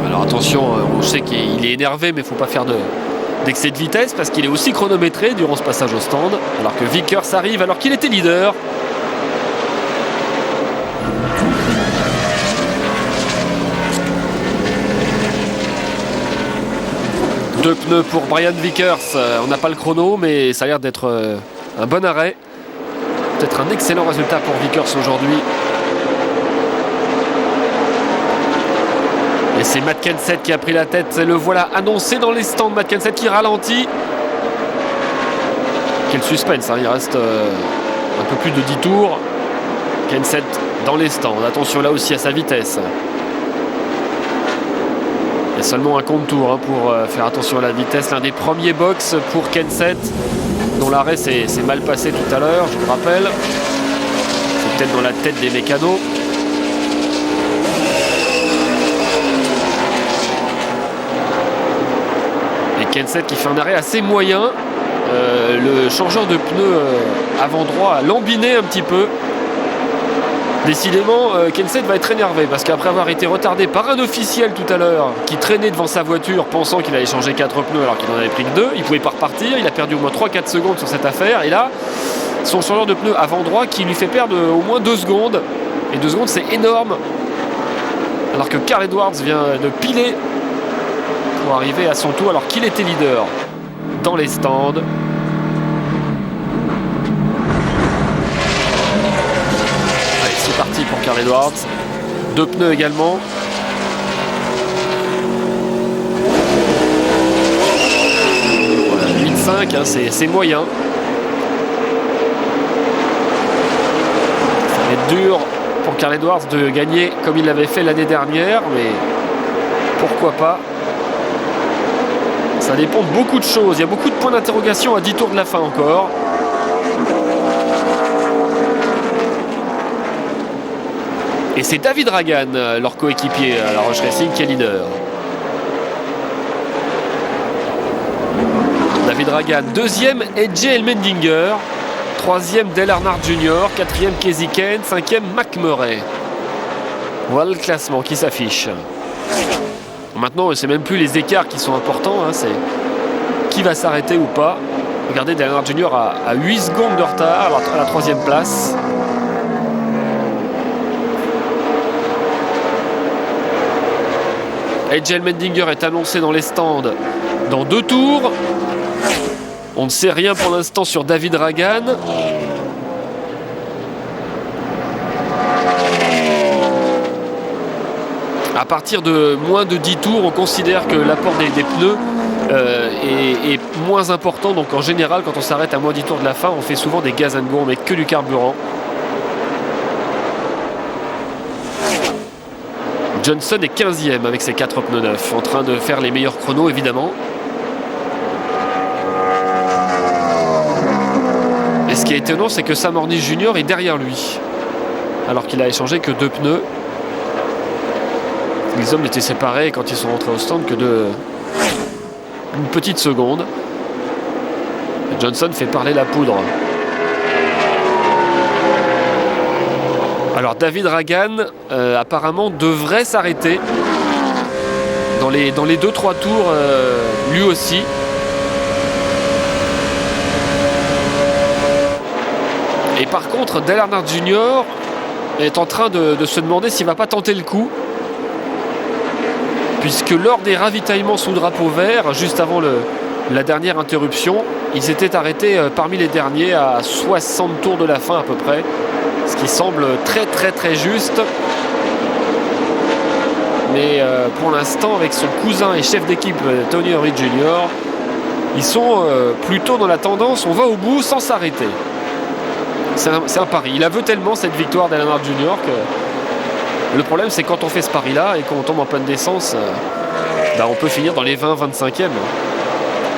Alors attention, on sait qu'il est énervé, mais il ne faut pas faire d'excès de vitesse parce qu'il est aussi chronométré durant ce passage au stand. Alors que Vickers arrive alors qu'il était leader. Deux pneus pour Brian Vickers. On n'a pas le chrono, mais ça a l'air d'être un bon arrêt. Peut-être un excellent résultat pour Vickers aujourd'hui. Et c'est Matt Kenseth qui a pris la tête. Le voilà annoncé dans les stands. Matt Kenseth qui ralentit. Quel suspense, il reste un peu plus de 10 tours. Kenseth dans les stands. Attention là aussi à sa vitesse. Il y a seulement un compte-tour pour faire attention à la vitesse. L'un des premiers box pour Kenseth, dont l'arrêt s'est mal passé tout à l'heure, je vous le rappelle. C'est peut-être dans la tête des mécanos. Et Kenseth qui fait un arrêt assez moyen. Le changeur de pneus avant droit a lambiné un petit peu. Décidément, Kenseth va être énervé parce qu'après avoir été retardé par un officiel tout à l'heure qui traînait devant sa voiture pensant qu'il allait changer 4 pneus alors qu'il n'en avait pris que 2, il ne pouvait pas repartir, il a perdu au moins 3-4 secondes sur cette affaire et là, son changeur de pneus avant droit qui lui fait perdre au moins 2 secondes et 2 secondes c'est énorme alors que Carl Edwards vient de piler pour arriver à son tour alors qu'il était leader dans les stands. C'est parti pour Carl Edwards. 2 pneus également. Voilà, 8,5, c'est moyen. Ça va être dur pour Carl Edwards de gagner comme il l'avait fait l'année dernière, mais pourquoi pas. Ça dépend de beaucoup de choses. Il y a beaucoup de points d'interrogation à 10 tours de la fin encore. Et c'est David Ragan, leur coéquipier à la Roche Racing, qui est leader. David Ragan, deuxième, AJ Allmendinger. Troisième, Dale Earnhardt Jr. Quatrième, Kasey Kahne. Cinquième, Mac Murray. Voilà le classement qui s'affiche. Maintenant, c'est même plus les écarts qui sont importants. C'est qui va s'arrêter ou pas. Regardez, Dale Earnhardt Jr. a 8 secondes de retard à la troisième place. AJ Allmendinger est annoncé dans les stands dans 2 tours. On ne sait rien pour l'instant sur David Ragan. À partir de moins de 10 tours, on considère que l'apport des pneus est moins important. Donc en général, quand on s'arrête à moins de 10 tours de la fin, on fait souvent des gaz and go, on met que du carburant. Johnson est 15e avec ses 4 pneus neufs, en train de faire les meilleurs chronos évidemment. Et ce qui est étonnant, c'est que Sam Hornish Jr. est derrière lui, alors qu'il a échangé que 2 pneus. Les hommes étaient séparés quand ils sont rentrés au stand que de une petite seconde. Johnson fait parler la poudre. Alors David Ragan apparemment devrait s'arrêter dans les 2-3 tours lui aussi. Et par contre Dale Earnhardt Jr. est en train de se demander s'il ne va pas tenter le coup, puisque lors des ravitaillements sous drapeau vert, juste avant la dernière interruption, ils étaient arrêtés parmi les derniers à 60 tours de la fin à peu près. Ce qui semble très très très juste. mais pour l'instant, avec son cousin et chef d'équipe Tony Henry Jr., ils sont plutôt dans la tendance, on va au bout sans s'arrêter. C'est un pari. Il a veut tellement cette victoire d'Alan Hart Jr. que le problème, c'est quand on fait ce pari-là et qu'on tombe en panne d'essence, on peut finir dans les 20-25e.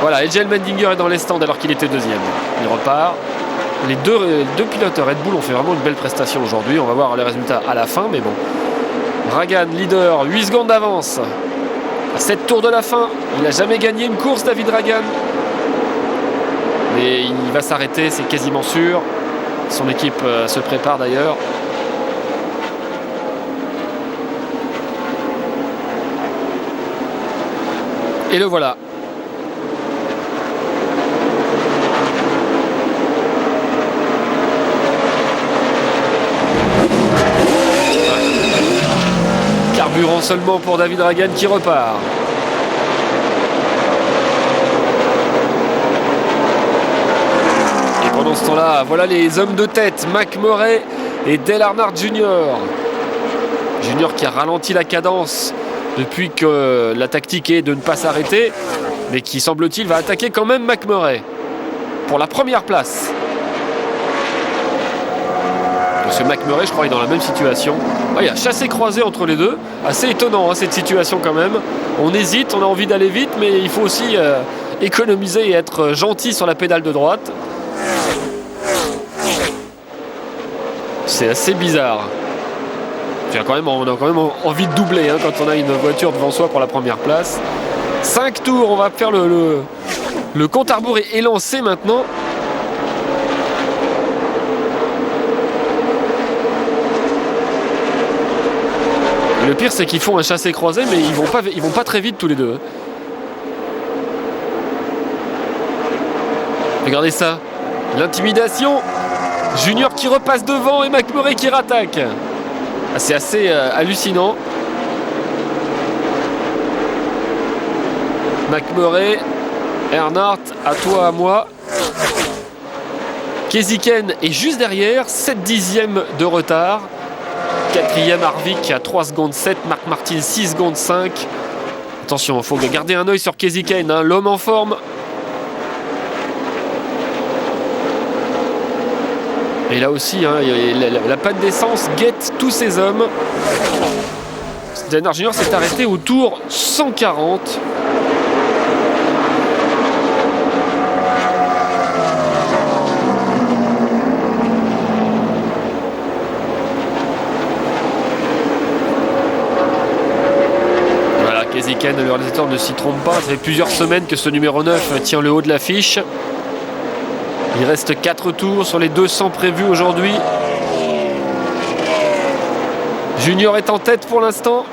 Voilà, AJ Allmendinger est dans les stands alors qu'il était deuxième. Il repart. Les deux pilotes Red Bull ont fait vraiment une belle prestation aujourd'hui. On va voir les résultats à la fin, mais bon. Dragan, leader, 8 secondes d'avance. À 7 tours de la fin. Il n'a jamais gagné une course, David Dragan. Mais il va s'arrêter, c'est quasiment sûr. Son équipe se prépare d'ailleurs. Et le voilà. Carburant seulement pour David Dragan qui repart. Et pendant ce temps-là, voilà les hommes de tête, McMurray et Dale Earnhardt Jr. Junior qui a ralenti la cadence depuis que la tactique est de ne pas s'arrêter, mais qui semble-t-il va attaquer quand même McMurray pour la première place. Parce que McMurray, je crois, est dans la même situation. Il y a chassé-croisé entre les deux. Assez étonnant cette situation quand même. On hésite, on a envie d'aller vite, mais il faut aussi économiser et être gentil sur la pédale de droite. C'est assez bizarre. On a quand même envie de doubler quand on a une voiture devant soi pour la première place. 5 tours, on va faire le compte à rebours est lancé maintenant. Et le pire, c'est qu'ils font un chassé-croisé, mais ils vont pas très vite tous les deux. Regardez ça, l'intimidation. Junior qui repasse devant et McMurray qui rattaque. C'est assez hallucinant. McMurray, Earnhardt, à toi, à moi. Keziken est juste derrière, 7 dixièmes de retard. 4e Harvick à 3 secondes 7, Marc Martin 6 secondes 5. Attention, il faut garder un œil sur Keziken, l'homme en forme. Et là aussi, la panne d'essence guette tous ces hommes. Dale Earnhardt Jr. s'est arrêté au tour 140. Voilà, Keziken, le réalisateur, ne s'y trompe pas. Ça fait plusieurs semaines que ce numéro 9 tient le haut de l'affiche. Il reste 4 tours sur les 200 prévus aujourd'hui. Junior est en tête pour l'instant.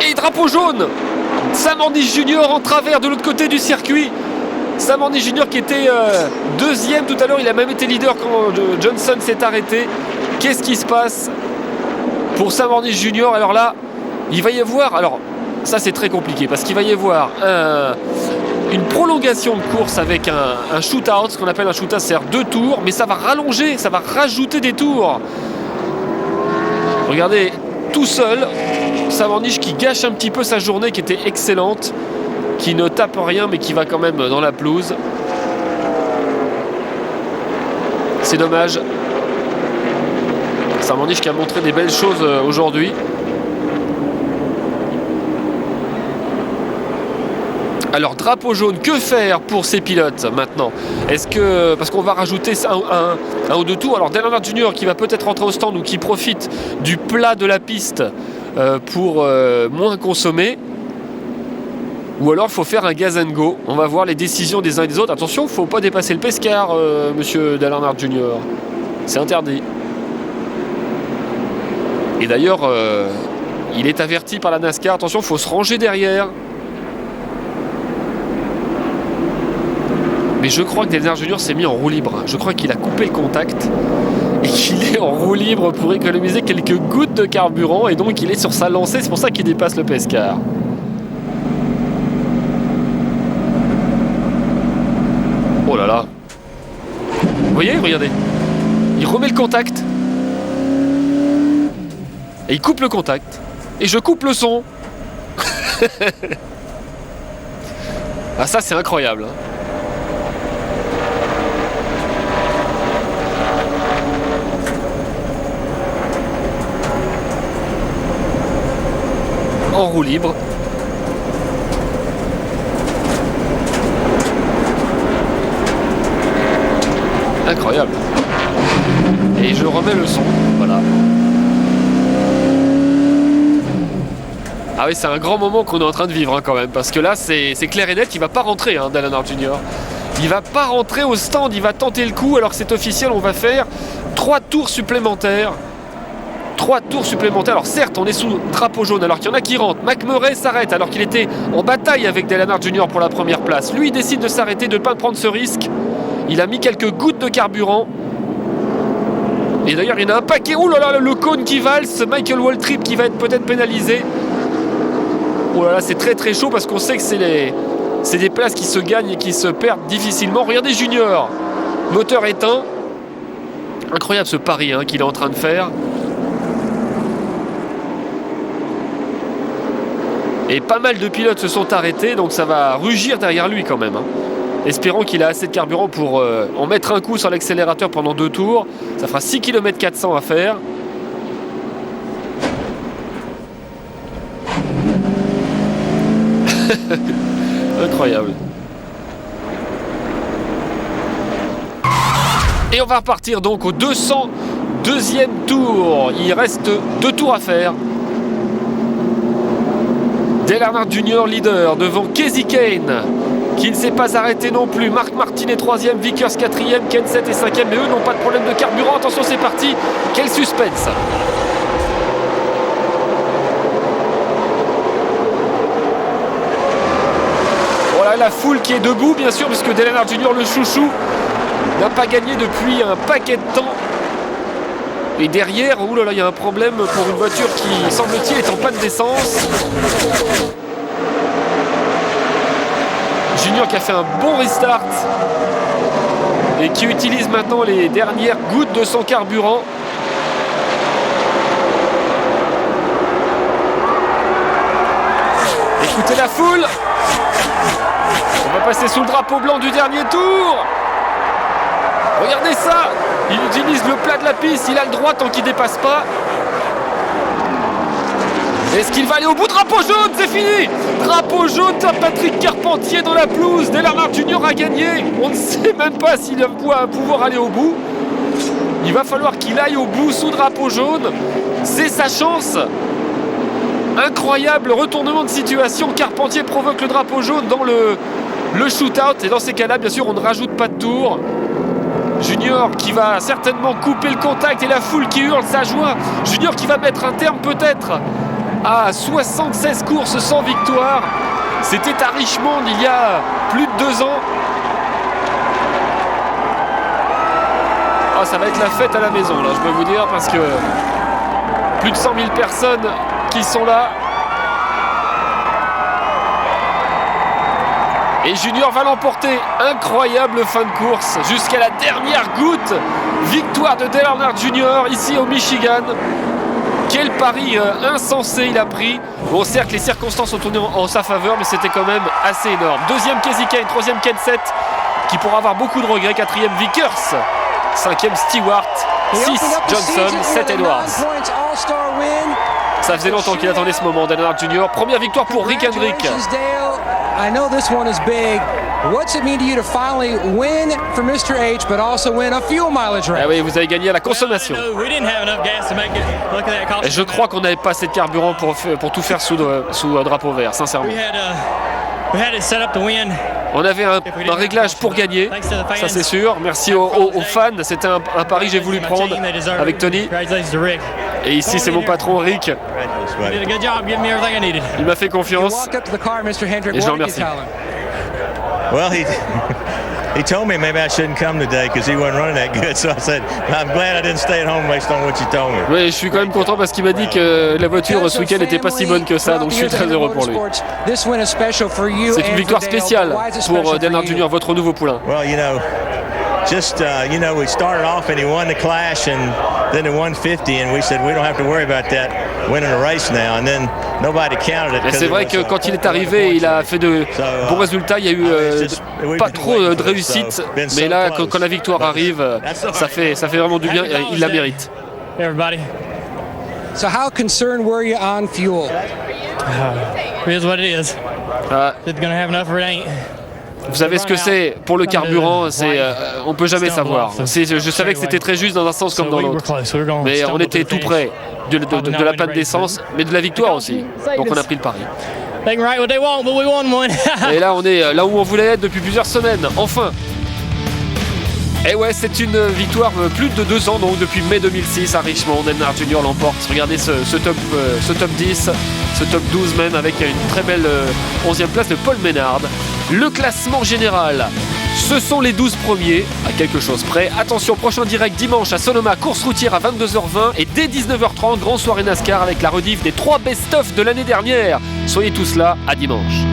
Et drapeau jaune. Sam Hornish Junior en travers de l'autre côté du circuit. Sam Hornish Jr. qui était deuxième tout à l'heure, il a même été leader quand Johnson s'est arrêté. Qu'est-ce qui se passe pour Sam Hornish Jr.? Alors là, il va y avoir... Alors, ça c'est très compliqué parce qu'il va y avoir une prolongation de course avec un shootout. Ce qu'on appelle un shootout, c'est 2 tours, mais ça va rallonger, ça va rajouter des tours. Regardez, tout seul, Sam Hornish qui gâche un petit peu sa journée qui était excellente, qui ne tape rien mais qui va quand même dans la pelouse. C'est dommage. Sam Hornish qui a montré des belles choses aujourd'hui. Alors drapeau jaune, que faire pour ces pilotes maintenant? Est-ce que, parce qu'on va rajouter un ou deux tours, alors Dale Earnhardt Jr. qui va peut-être rentrer au stand ou qui profite du plat de la piste pour moins consommer, ou alors il faut faire un gas and go. On va voir les décisions des uns et des autres. Attention, il ne faut pas dépasser le pescar, monsieur Dale Earnhardt Jr. C'est interdit. Et d'ailleurs, il est averti par la NASCAR. Attention, il faut se ranger derrière. Mais je crois que Dale Earnhardt Jr. s'est mis en roue libre. Je crois qu'il a coupé le contact. et qu'il est en roue libre pour économiser quelques gouttes de carburant et donc il est sur sa lancée, c'est pour ça qu'il dépasse le Pescar. Oh là là. Vous voyez, regardez. Il remet le contact. Et il coupe le contact. Et je coupe le son. Ah ça c'est incroyable. En roue libre. Incroyable. Et je remets le son. Voilà. Ah oui, c'est un grand moment qu'on est en train de vivre quand même. Parce que là, c'est clair et net, il va pas rentrer, Dale Earnhardt Jr. Il va pas rentrer au stand, il va tenter le coup. Alors que c'est officiel, on va faire 3 tours supplémentaires. 3 tours supplémentaires. Alors certes, on est sous drapeau jaune alors qu'il y en a qui rentrent. McMurray s'arrête alors qu'il était en bataille avec Dale Earnhardt Jr. pour la première place. Lui, il décide de s'arrêter, de ne pas prendre ce risque. Il a mis quelques gouttes de carburant. Et d'ailleurs, il y en a un paquet. Ouh là là, le cône qui valse. Michael Waltrip qui va être peut-être pénalisé. Oh là là, c'est très très chaud parce qu'on sait que c'est des places qui se gagnent et qui se perdent difficilement. Regardez Junior. Moteur éteint. Incroyable ce pari qu'il est en train de faire. Et pas mal de pilotes se sont arrêtés, donc ça va rugir derrière lui quand même. Espérons qu'il a assez de carburant pour en mettre un coup sur l'accélérateur pendant 2 tours. Ça fera 6 km 400 à faire. Incroyable. Et on va repartir donc au 202e tour. Il reste 2 tours à faire. Dale Earnhardt Jr. leader devant Kasey Kahne qui ne s'est pas arrêté non plus. Mark Martin est 3e, Vickers 4e, Kenseth est 5e, mais eux n'ont pas de problème de carburant. Attention, c'est parti. Quel suspense. Voilà la foule qui est debout, bien sûr, puisque Dale Earnhardt Jr., le chouchou, n'a pas gagné depuis un paquet de temps. Et derrière, oulala, il y a un problème pour une voiture qui, semble-t-il, est en panne d'essence. Junior qui a fait un bon restart et qui utilise maintenant les dernières gouttes de son carburant. Écoutez la foule. On va passer sous le drapeau blanc du dernier tour. Regardez ça. Il utilise le plat de la piste, il a le droit tant qu'il ne dépasse pas. Est-ce qu'il va aller au bout? Drapeau jaune, c'est fini. Drapeau jaune à Patrick Carpentier dans la pelouse. Dale Earnhardt Jr. a gagné. On ne sait même pas s'il va pouvoir aller au bout. Il va falloir qu'il aille au bout sous drapeau jaune. C'est sa chance. Incroyable retournement de situation. Carpentier provoque le drapeau jaune dans le shootout. Et dans ces cas-là, bien sûr, on ne rajoute pas de tour. Junior qui va certainement couper le contact et la foule qui hurle sa joie. Junior qui va mettre un terme peut-être à 76 courses sans victoire. C'était à Richmond il y a plus de 2 ans. Ah, ça va être la fête à la maison là, je peux vous dire, parce que plus de 100 000 personnes qui sont là. Et Junior va l'emporter. Incroyable fin de course jusqu'à la dernière goutte. Victoire de Dale Earnhardt Jr. ici au Michigan. Quel pari insensé il a pris. Bon, certes, les circonstances ont tourné en sa faveur, mais c'était quand même assez énorme. 2e Kasey Kahne, 3e Kenseth, qui pourra avoir beaucoup de regrets. 4e Vickers, 5e Stewart, 6 Johnson, 7 Edwards. Ça faisait longtemps qu'il attendait ce moment, Dale Earnhardt Jr. Première victoire pour Rick Hendrick. I know this one is big. What's it mean to you to finally win for Mr. H, but also win a fuel mileage race? Ah oui, vous avez gagné à la consommation. Et je crois qu'on n'avait pas assez de carburant pour tout faire sous drapeau vert, sincèrement. On avait un réglage pour gagner, ça c'est sûr. Merci aux fans, c'était un pari que j'ai voulu prendre avec Tony. Et ici c'est mon patron Rick. Il m'a fait confiance et je le remercie. he told me maybe I shouldn't come today because he wasn't running that good. So I said, I'm glad I didn't stay at home based on what you told me. Oui, je suis quand même content parce qu'il m'a dit que la voiture ce week-end n'était pas si bonne que ça, donc je suis très heureux pour lui. C'est une victoire spéciale pour Dale Earnhardt Jr., votre nouveau poulain. Well, you know, we started off and he won the Clash and then the 150, and we said we don't have to worry about that winning a race now, and then nobody counted it. Et c'est vrai que quand il est arrivé, il a fait de bons résultats. Il y a eu pas trop de réussite, mais là, quand la victoire arrive, ça fait vraiment du bien. Il la mérite. Everybody. So how concerned were you on fuel? It is what it is. It's gonna have enough or it ain't. Vous savez ce que c'est pour le carburant, on peut jamais savoir. Je savais que c'était très juste dans un sens comme dans l'autre, mais on était tout près de la panne d'essence, mais de la victoire aussi. Donc on a pris le pari. Et là on est là où on voulait être depuis plusieurs semaines, enfin. Et ouais, c'est une victoire plus de 2 ans, donc depuis mai 2006 à Richmond. Dale Earnhardt Jr. l'emporte. Regardez ce top 10, ce top 12 même, avec une très belle 11e place de Paul Menard. Le classement général, ce sont les 12 premiers, à quelque chose près. Attention, prochain direct dimanche à Sonoma, course routière à 22h20 et dès 19h30, grande soirée NASCAR avec la rediff des 3 best-of de l'année dernière. Soyez tous là, à dimanche.